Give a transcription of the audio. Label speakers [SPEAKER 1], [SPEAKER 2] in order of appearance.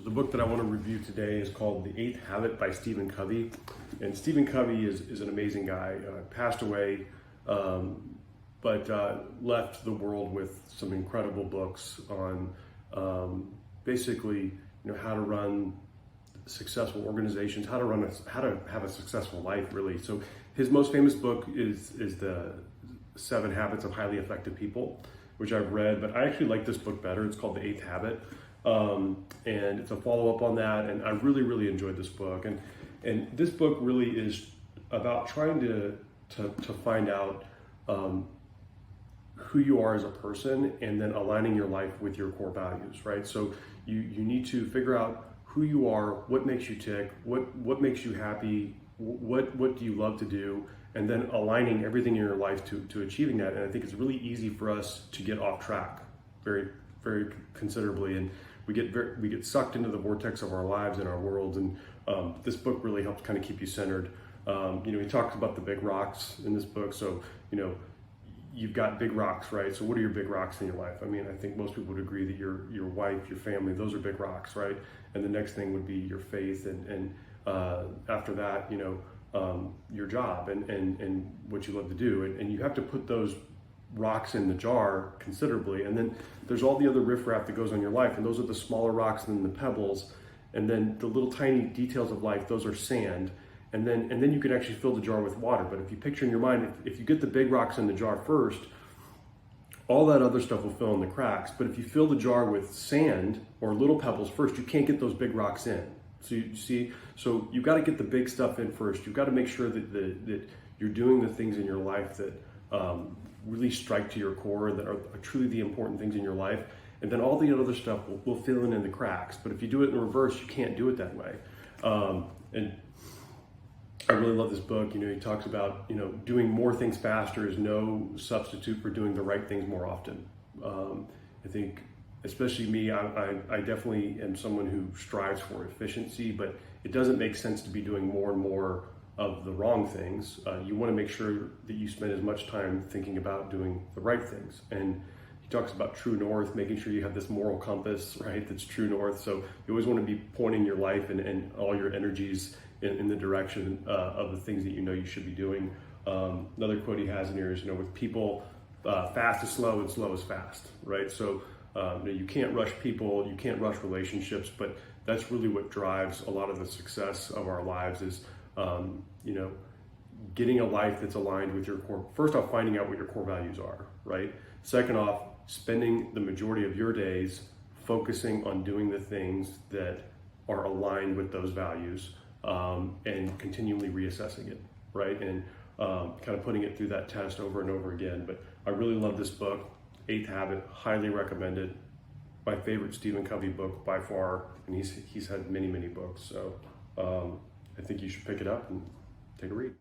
[SPEAKER 1] The book that I want to review today is called The Eighth Habit by Stephen Covey. And Stephen Covey is an amazing guy. Passed away, but left the world with some incredible books on basically, how to run successful organizations, how to have a successful life, really. So his most famous book is the 7 Habits of Highly Effective People, which I've read, but I actually like this book better. It's called The Eighth Habit. And it's a follow-up on that, and I really enjoyed this book. And this book really is about trying to find out who you are as a person, and then aligning your life with your core values, right? So you need to figure out who you are, what makes you tick, what makes you happy, what do you love to do, and then aligning everything in your life to achieving that. And I think it's really easy for us to get off track very considerably, and we get sucked into the vortex of our lives and our worlds. And this book really helps kind of keep you centered. He talks about the big rocks in this book. So you've got big rocks, right? So what are your big rocks in your life? I mean, I think most people would agree that your wife, your family, those are big rocks, right? And the next thing would be your faith, and after that, your job and what you love to do. And you have to put those rocks in the jar considerably, and then there's all the other riffraff that goes on your life, and those are the smaller rocks than the pebbles, and then the little tiny details of life, those are sand. And then you can actually fill the jar with water. But if you picture in your mind, if you get the big rocks in the jar first, all that other stuff will fill in the cracks. But if you fill the jar with sand or little pebbles first, you can't get those big rocks in. So you see, so you've got to get the big stuff in first. You've got to make sure that you're doing the things in your life that really strike to your core, that are truly the important things in your life. And then all the other stuff will fill in the cracks. But if you do it in reverse, you can't do it that way. And I really love this book. He talks about, doing more things faster is no substitute for doing the right things more often. I think, especially me, I definitely am someone who strives for efficiency, but it doesn't make sense to be doing more and more of the wrong things. You want to make sure that you spend as much time thinking about doing the right things. And he talks about true north, making sure you have this moral compass, right? That's true north. So you always want to be pointing your life and all your energies in the direction of the things that you should be doing. Another quote he has in here is, with people, fast is slow and slow is fast, right? So you can't rush people, you can't rush relationships, but that's really what drives a lot of the success of our lives is, getting a life that's aligned with your core. First off, finding out what your core values are, right? Second off, spending the majority of your days focusing on doing the things that are aligned with those values, and continually reassessing it, right? And kind of putting it through that test over and over again. But I really love this book, Eighth Habit, highly recommended. My favorite Stephen Covey book by far, and he's had many books. So I think you should pick it up and take a read.